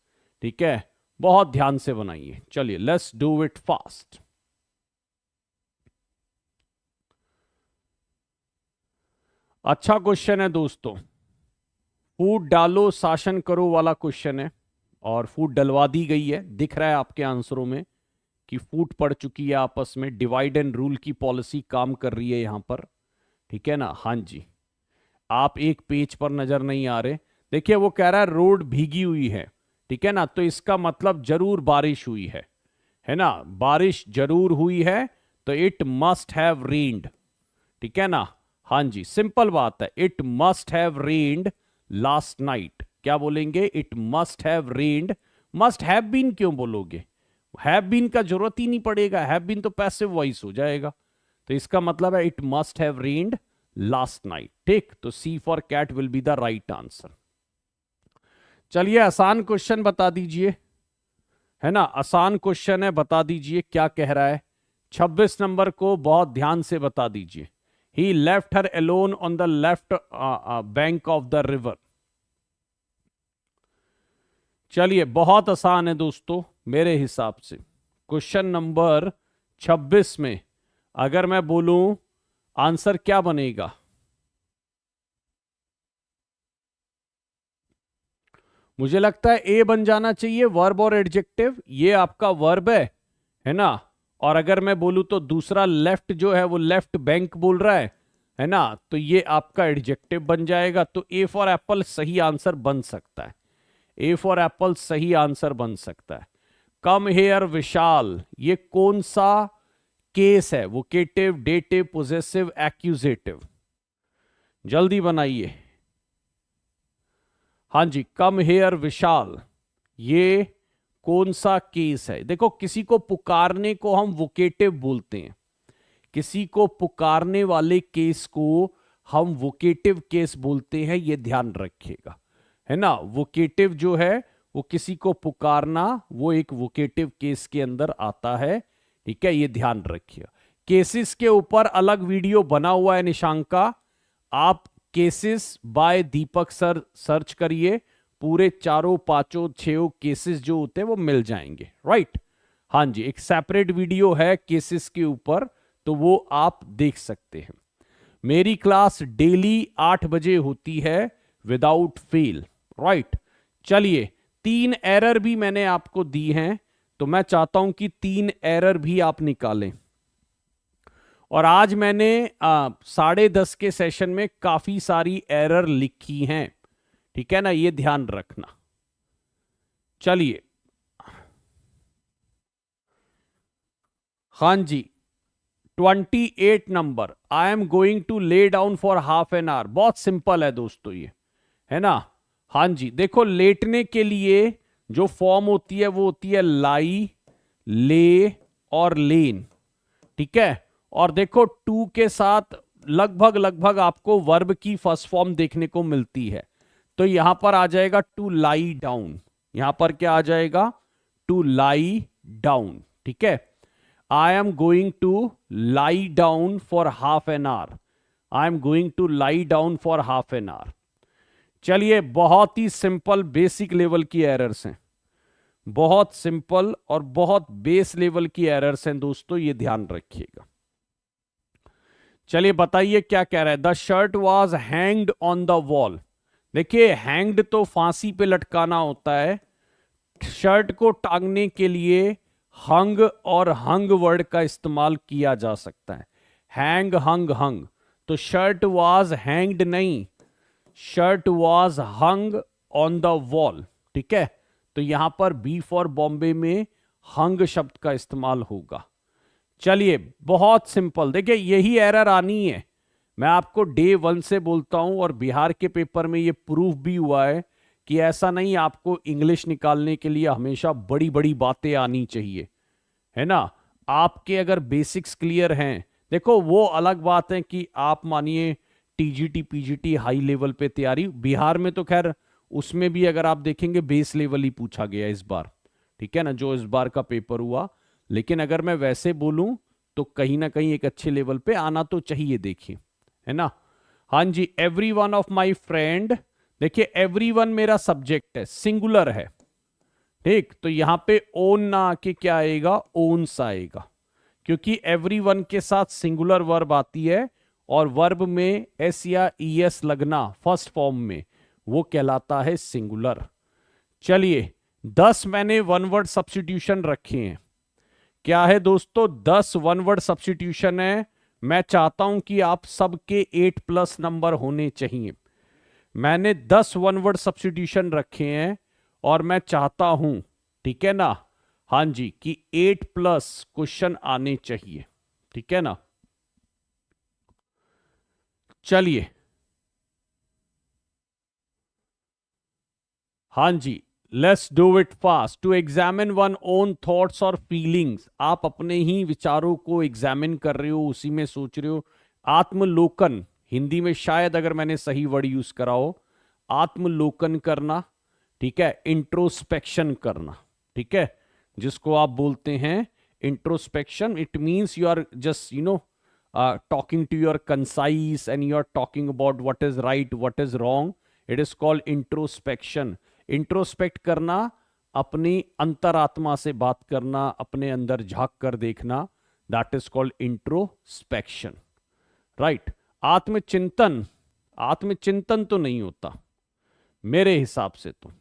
ठीक है, बहुत ध्यान से बनाइए. चलिए, लेट्स डू इट फास्ट. अच्छा क्वेश्चन है दोस्तों. फूट डालो शासन करो वाला क्वेश्चन है, और फूट डलवा दी गई है. दिख रहा है आपके आंसरों में कि फूट पड़ चुकी है आपस में. डिवाइड एंड रूल की पॉलिसी काम कर रही है यहां पर, ठीक है ना. हाँ जी, आप एक पेज पर नजर नहीं आ रहे. देखिए, वो कह रहा है रोड भीगी हुई है, ठीक है ना, तो इसका मतलब जरूर बारिश हुई है ना. बारिश जरूर हुई है तो इट मस्ट हैव रेन्ड, ठीक है ना. हाँ जी, सिंपल बात है. It must have rained last night. क्या बोलेंगे? It must have rained. Must have been क्यों बोलोगे? हैव बीन का जरूरत ही नहीं पड़ेगा. हैव बीन तो पैसिव वॉइस हो जाएगा. तो इसका मतलब है it must have rained last night. ठीक, तो C for cat will be the right answer. चलिए, आसान क्वेश्चन बता दीजिए, है ना. आसान क्वेश्चन है, बता दीजिए क्या कह रहा है. 26 नंबर को बहुत ध्यान से बता दीजिए. He left her alone on the left bank of the river. चलिए, बहुत आसान है दोस्तों मेरे हिसाब से. क्वेश्चन नंबर 26 में अगर मैं बोलूं आंसर क्या बनेगा? मुझे लगता है ए बन जाना चाहिए, वर्ब और एडजेक्टिव. ये आपका वर्ब है ना. और अगर मैं बोलूं तो दूसरा लेफ्ट जो है वो लेफ्ट बैंक बोल रहा है ना, तो ये आपका एडजेक्टिव बन जाएगा. तो ए फॉर एप्पल सही आंसर बन सकता है. ए फॉर एप्पल सही आंसर बन सकता है. कम हेयर विशाल, ये कौन सा केस है? Vocative, dative, possessive, accusative? जल्दी बनाइए. हाँ जी, कम हेयर विशाल, ये कौन सा केस है? देखो, किसी को पुकारने को हम वोकेटिव बोलते हैं. किसी को पुकारने वाले केस को हम वोकेटिव केस बोलते हैं, ये ध्यान रखिएगा, है ना. वोकेटिव जो है वो किसी को पुकारना, वो एक वोकेटिव केस के अंदर आता है. ठीक है, ये ध्यान रखिए. केसेस के ऊपर अलग वीडियो बना हुआ है निशांक का. आप केसेस बाय दीपक सर सर्च करिए, पूरे 4, 5, 6 केसेस जो होते हैं वो मिल जाएंगे. राइट, हाँ जी, एक सेपरेट वीडियो है केसेस के ऊपर, तो वो आप देख सकते हैं. मेरी क्लास डेली 8 बजे होती है विदाउट फेल. राइट, चलिए, 3 एरर भी मैंने आपको दी हैं, तो मैं चाहता हूं कि 3 एरर भी आप निकालें. और आज मैंने 10:30 के सेशन में काफी सारी एरर लिखी हैं, ठीक है ना, ये ध्यान रखना. चलिए, हाँ जी, 28 number, I am going to lay down for half an hour. बहुत सिंपल है दोस्तों ये, है ना. हाँ जी, देखो, लेटने के लिए जो फॉर्म होती है वो होती है लाई, ले और लेन. ठीक है, और देखो टू के साथ लगभग आपको वर्ब की फर्स्ट फॉर्म देखने को मिलती है. तो यहां पर आ जाएगा टू लाई डाउन. यहां पर क्या आ जाएगा? To lie down. ठीक है, I am going to lie down for half an hour. I am going to lie down for half an hour. चलिए, बहुत ही सिंपल बेसिक लेवल की एरर्स हैं, बहुत सिंपल और बहुत बेस लेवल की एरर्स हैं दोस्तों, ये ध्यान रखिएगा। चलिए बताइए क्या कह रहा है। The shirt was hanged on the wall. देखिए, हैंग्ड तो फांसी पे लटकाना होता है, शर्ट को टांगने के लिए हंग और हंग वर्ड का इस्तेमाल किया जा सकता है। हैंग, हंग, हंग, तो शर्ट वॉज हैंग्ड नहीं, shirt was hung on the wall. ठीक है, तो यहां पर बी फॉर बॉम्बे में हंग शब्द का इस्तेमाल होगा। चलिए, बहुत सिंपल, देखिए यही एरर आनी है। मैं आपको डे 1 से बोलता हूं और बिहार के पेपर में ये प्रूफ भी हुआ है कि ऐसा नहीं, आपको इंग्लिश निकालने के लिए हमेशा बड़ी बड़ी बातें आनी चाहिए, है ना। आपके अगर बेसिक्स क्लियर हैं, देखो वो अलग बात है कि आप मानिए टीजीटी पीजीटी हाई लेवल पे तैयारी, बिहार में तो खैर उसमें भी अगर आप देखेंगे बेस लेवल ही पूछा गया इस बार, ठीक है ना, जो इस बार का पेपर हुआ। लेकिन अगर मैं वैसे बोलूं तो कहीं ना कहीं एक अच्छे लेवल पे आना तो चाहिए, देखिए, है ना। हाँ जी, every one of my friend, देखिए एवरी वन मेरा सब्जेक्ट है, सिंगुलर है, ठीक, तो यहां पे ओन ना आके क्या आएगा, ओन्स आएगा, क्योंकि एवरी वन के साथ सिंगुलर वर्ब आती है और वर्ब में एस या ई एस लगना फर्स्ट फॉर्म में वो कहलाता है सिंगुलर। चलिए, 10 मैंने वन वर्ड सब्स्टिट्यूशन रखे हैं। क्या है दोस्तों, 10 वन वर्ड सब्स्टिट्यूशन है। मैं चाहता हूं कि आप सबके 8+ नंबर होने चाहिए। मैंने 10 वन वर्ड सब्स्टिट्यूशन रखे हैं और मैं चाहता हूं, ठीक है ना, हाँ जी, कि 8+ क्वेश्चन आने चाहिए, ठीक है ना। चलिए, हाँ जी, let's do it fast. To examine one own thoughts और फीलिंग्स, आप अपने ही विचारों को एग्जामिन कर रहे हो, उसी में सोच रहे हो। आत्मलोकन, हिंदी में शायद अगर मैंने सही वर्ड यूज करा हो, आत्मलोकन करना, ठीक है, इंट्रोस्पेक्शन करना, ठीक है, जिसको आप बोलते हैं introspection. It means you are just talking to your concise and you are talking about what is right, what is wrong. It is called introspection. Introspect करना, अपनी अंतरात्मा से बात करना, अपने अंदर झांक कर देखना, that is called introspection, right. आत्मचिंतन, आत्मचिंतन तो नहीं होता मेरे हिसाब से तो।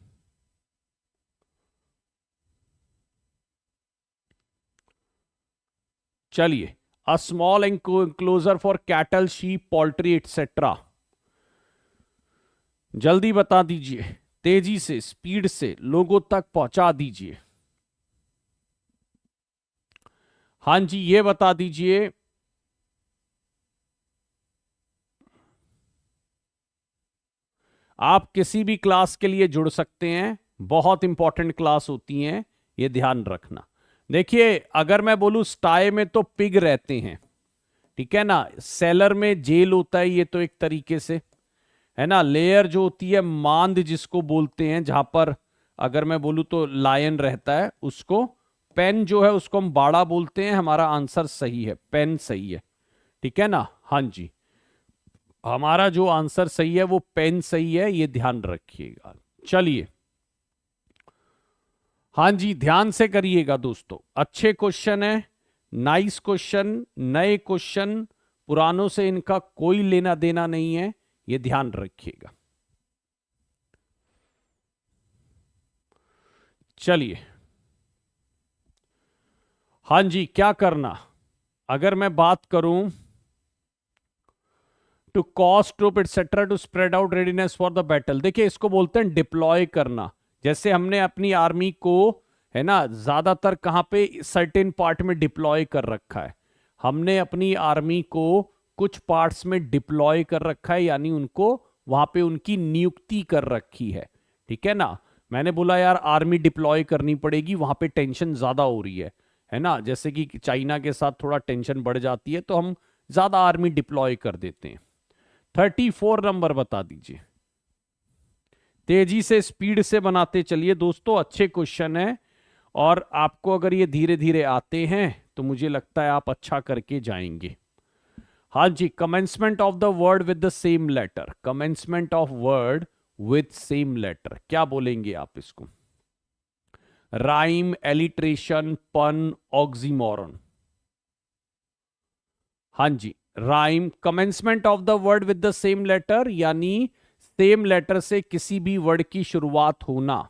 चलिए, a small enclosure for cattle, sheep, poultry etcetera, जल्दी बता दीजिए, तेजी से, स्पीड से लोगों तक पहुंचा दीजिए। हां जी, ये बता दीजिए। आप किसी भी क्लास के लिए जुड़ सकते हैं, बहुत इंपॉर्टेंट क्लास होती हैं, ये ध्यान रखना। देखिए, अगर मैं बोलूं स्टाई में तो पिग रहते हैं, ठीक है ना, सेलर में जेल होता है, ये तो एक तरीके से, है ना। लेयर जो होती है मांद जिसको बोलते हैं, जहां पर अगर मैं बोलूं तो लायन रहता है, उसको। पेन जो है उसको हम बाड़ा बोलते हैं। हमारा आंसर सही है, पेन सही है, ठीक है ना। हाँ जी, हमारा जो आंसर सही है वो पेन सही है, ये ध्यान रखिएगा। चलिए, हाँ जी, ध्यान से करिएगा दोस्तों, अच्छे क्वेश्चन है, नाइस क्वेश्चन, नए क्वेश्चन, पुरानों से इनका कोई लेना देना नहीं है, ये ध्यान रखिएगा। चलिए, हाँ जी, क्या करना, अगर मैं बात करूं, to cause troop etcetera to spread out readiness for the battle, देखिए इसको बोलते हैं डिप्लॉय करना। जैसे हमने अपनी आर्मी को, है ना, ज्यादातर कहां पे, सर्टेन पार्ट में डिप्लॉय कर रखा है। हमने अपनी आर्मी को कुछ पार्ट्स में डिप्लॉय कर रखा है, यानी उनको वहां पे उनकी नियुक्ति कर रखी है, ठीक है ना। मैंने बोला यार आर्मी डिप्लॉय करनी पड़ेगी, वहां पे टेंशन ज्यादा हो रही है ना, जैसे कि चाइना के साथ थोड़ा टेंशन बढ़ जाती है, तो हम ज्यादा आर्मी डिप्लॉय कर देते हैं। 34 नंबर बता दीजिए, तेजी से, स्पीड से बनाते चलिए दोस्तों, अच्छे क्वेश्चन है, और आपको अगर ये धीरे धीरे आते हैं तो मुझे लगता है आप अच्छा करके जाएंगे। हाँ जी, commencement of the word with the same letter, commencement of word with same letter, क्या बोलेंगे आप इसको? Rhyme, alliteration, pun, oxymoron? हाँ जी, rhyme, commencement of the word with the same letter, यानी सेम लेटर से किसी भी वर्ड की शुरुआत होना,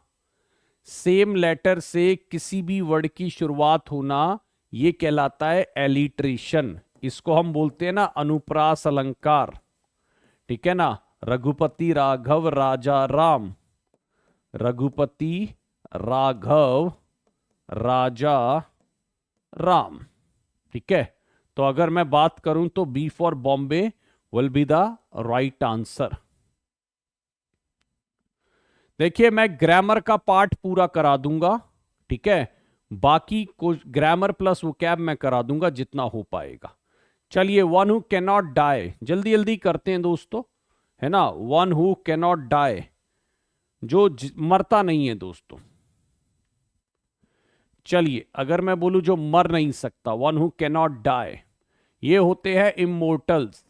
सेम लेटर से किसी भी वर्ड की शुरुआत होना, ये कहलाता है एलिट्रेशन। इसको हम बोलते हैं ना अनुप्रास अलंकार, ठीक है ना? रघुपति राघव राजा राम, रघुपति राघव राजा राम, ठीक है? तो अगर मैं बात करूं तो B for Bombay will be the right answer. देखिए, मैं ग्रामर का पार्ट पूरा करा दूंगा, ठीक है? बाकी कुछ ग्रामर प्लस वोकैब मैं करा दूंगा जितना हो पाएगा। चलिए, one who can not die, जल्दी जल्दी करते हैं दोस्तों, है ना? One who can not die, जो मरता नहीं है दोस्तों। चलिए, अगर मैं बोलूं जो मर नहीं सकता, one who can not die, ये होते हैं इमोर्टल्स।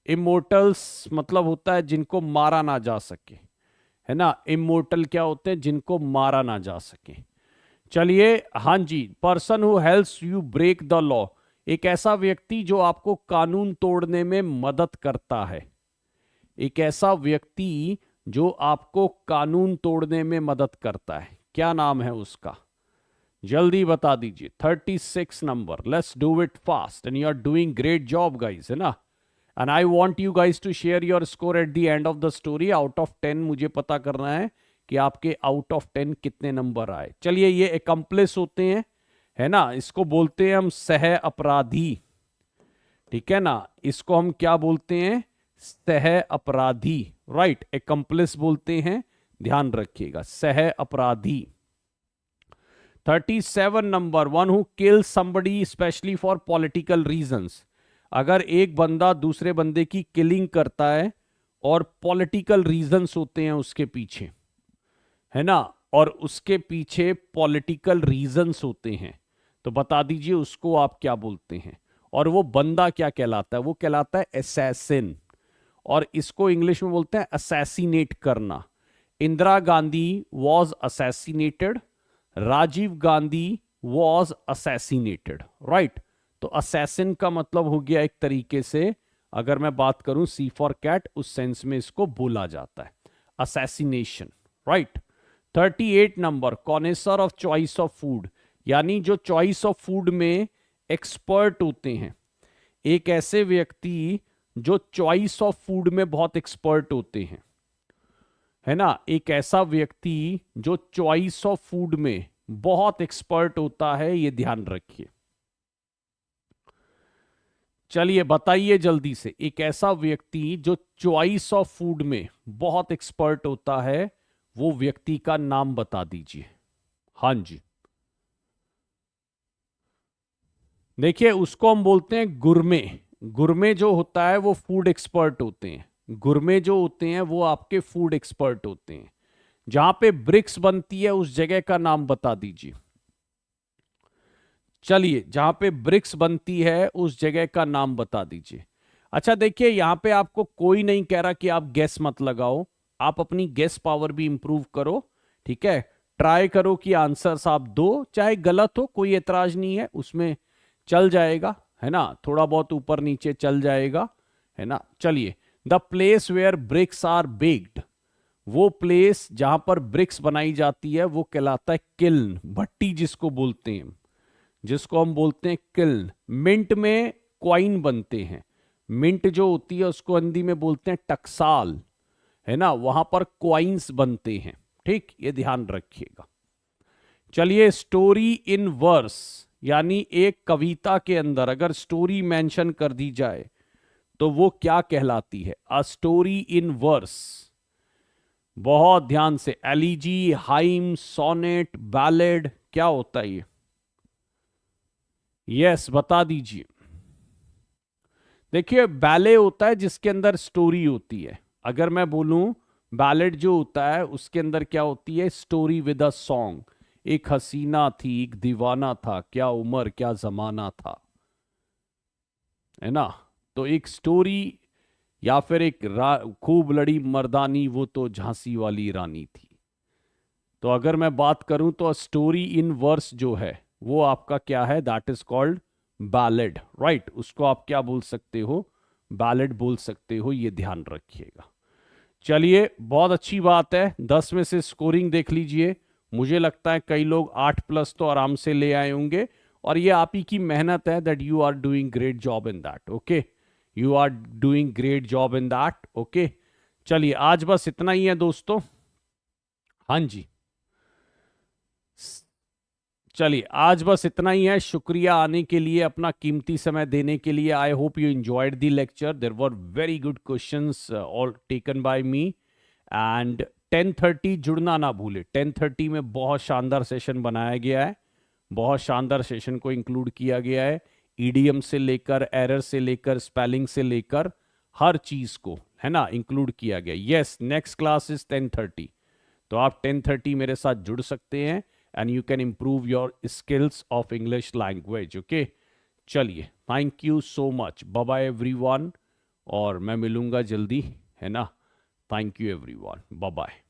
इमोर्टल्स मतलब होता है जिनको मारा ना जा सके, है ना? इमोर्टल क्या होते हैं? जिनको मारा ना जा सके। चलिए, हाँ जी, person who helps you break the law, एक ऐसा व्यक्ति जो आपको कानून तोड़ने में मदद करता है, एक ऐसा व्यक्ति जो आपको कानून तोड़ने में मदद करता है, क्या नाम है उसका? जल्दी बता दीजिए। 36 number, let's do it fast and you are doing great job guys, है ना? And I want you guys to share your score at the end of the story. Out of 10 मुझे पता करना है कि आपके आउट ऑफ 10 कितने number आए। चलिए, ये एकम्प्लिस होते हैं, है ना? इसको बोलते हैं हम सह अपराधी, ठीक है ना? इसको हम क्या बोलते हैं? सह अपराधी, राइट? एकम्प्लिस बोलते हैं, ध्यान रखिएगा, सह अपराधी। 37 number, one who kill somebody specially for political reasons, अगर एक बंदा दूसरे बंदे की किलिंग करता है और पॉलिटिकल रीजंस होते हैं उसके पीछे, है ना? और उसके पीछे पॉलिटिकल रीजंस होते हैं, तो बता दीजिए उसको आप क्या बोलते हैं? और वो बंदा क्या कहलाता है? वो कहलाता है असैसिन, और इसको इंग्लिश में बोलते हैं असैसिनेट करना। Indira Gandhi was assassinated, Rajiv Gandhi was assassinated, right? तो असैसिन का मतलब हो गया एक तरीके से, अगर मैं बात करूं सी फॉर कैट, उस सेंस में इसको बोला जाता है assassination, right? 38 number, connoisseur of choice of food, यानी जो चॉइस ऑफ फूड में एक्सपर्ट होते हैं, एक ऐसे व्यक्ति जो चॉइस ऑफ फूड में बहुत एक्सपर्ट होते हैं, है ना? एक ऐसा व्यक्ति जो चॉइस ऑफ फूड में बहुत एक्सपर्ट होता है, ये ध्यान रखिए। चलिए, बताइए जल्दी से, एक ऐसा व्यक्ति जो चॉइस ऑफ फूड में बहुत एक्सपर्ट होता है, वो व्यक्ति का नाम बता दीजिए। हाँ जी, देखिए, उसको हम बोलते हैं गुरमे। गुरमे जो होता है वो फूड एक्सपर्ट होते हैं, गुरमे जो होते हैं वो आपके फूड एक्सपर्ट होते हैं। जहां पे ब्रिक्स बनती है उस जगह का नाम बता दीजिए। चलिए, जहां पे ब्रिक्स बनती है उस जगह का नाम बता दीजिए। अच्छा, देखिए, यहां पे आपको कोई नहीं कह रहा कि आप गेस मत लगाओ, आप अपनी गेस पावर भी इंप्रूव करो, ठीक है? ट्राई करो कि आंसर्स आप दो, चाहे गलत हो कोई एतराज नहीं है, उसमें चल जाएगा, है ना? थोड़ा बहुत ऊपर नीचे चल जाएगा, है ना? चलिए, the place where bricks are baked, वो प्लेस जहां पर ब्रिक्स बनाई जाती है वो कहलाता है किल्न, भट्टी जिसको बोलते हैं, जिसको हम बोलते हैं किल्न। मिंट में क्वाइन बनते हैं, मिंट जो होती है उसको हिंदी में बोलते हैं टकसाल, है ना? वहां पर क्वाइंस बनते हैं, ठीक? ये ध्यान रखिएगा। चलिए, स्टोरी इन वर्स, यानी एक कविता के अंदर अगर स्टोरी मेंशन कर दी जाए तो वो क्या कहलाती है? A story in verse. बहुत ध्यान से, एलिजी, हाइम, सोनेट, बैलेड, क्या होता है ये? यस, बता दीजिए। देखिए, बैले होता है जिसके अंदर स्टोरी होती है। अगर मैं बोलूं बैलेड जो होता है उसके अंदर क्या होती है? Story with a song. एक हसीना थी, एक दीवाना था, क्या उम्र क्या जमाना था, है ना? तो एक स्टोरी या फिर एक खूब लड़ी मर्दानी, वो तो झांसी वाली रानी थी। तो अगर मैं बात करूं तो स्टोरी इन वर्स जो है वो आपका क्या है, that is called ballad, right. उसको आप क्या बोल सकते हो, बैलेड बोल सकते हो, ये ध्यान रखिएगा। चलिए, बहुत अच्छी बात है। 10 में से स्कोरिंग देख लीजिए। मुझे लगता है कई लोग 8+ तो आराम से ले आए होंगे, और ये आप ही की मेहनत है, that you are doing great job in that. Okay, you are doing great job in that. Okay, चलिए आज बस इतना ही है दोस्तों। हाँ जी, चलिए आज बस इतना ही है। शुक्रिया आने के लिए, अपना कीमती समय देने के लिए। I hope you enjoyed the lecture. There were very good questions all taken by me. And 10:30 जुड़ना ना भूले। 10:30 में बहुत शानदार सेशन बनाया गया है, बहुत शानदार सेशन को इंक्लूड किया गया है। ईडीएम से लेकर, एरर से लेकर, स्पेलिंग से लेकर, हर चीज को, है ना, इंक्लूड किया गया। Yes, next class is 10:30। तो आप 10:30 मेरे साथ जुड़ सकते हैं, and you can improve your skills of English language. Okay, चलिए, thank you so much, bye bye everyone, और मैं मिलूंगा जल्दी, है ना। Thank you everyone, bye bye.